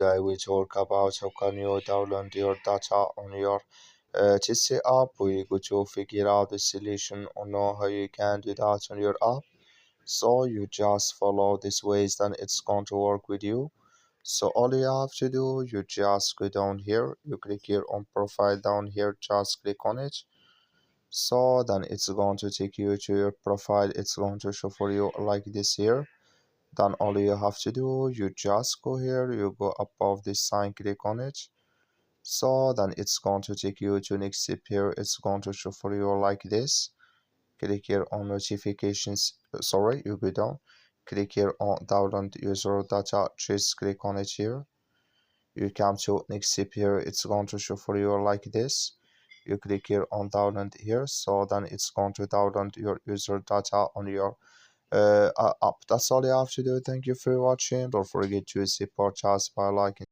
today we talk about how can you download your data on your TC app. We go to figure out the solution or know how you can do that on your app. So you just follow these ways, then it's going to work with you. So all you have to do, you just go down here, you click here on profile down here, just click on it. So then it's going to take you to your profile. It's going to show for you like this here. Then all you have to do, you just go here, you go above this sign, click on it. So then it's going to take you to next step here. It's going to show for you like this. Click here on notifications. Sorry, you go down. Click here on download user data. Just click on it here. You come to next step here. It's going to show for you like this. You click here on download here. So then it's going to download your user data on your app. That's all you have to do. Thank you for watching. Don't forget to support us by liking.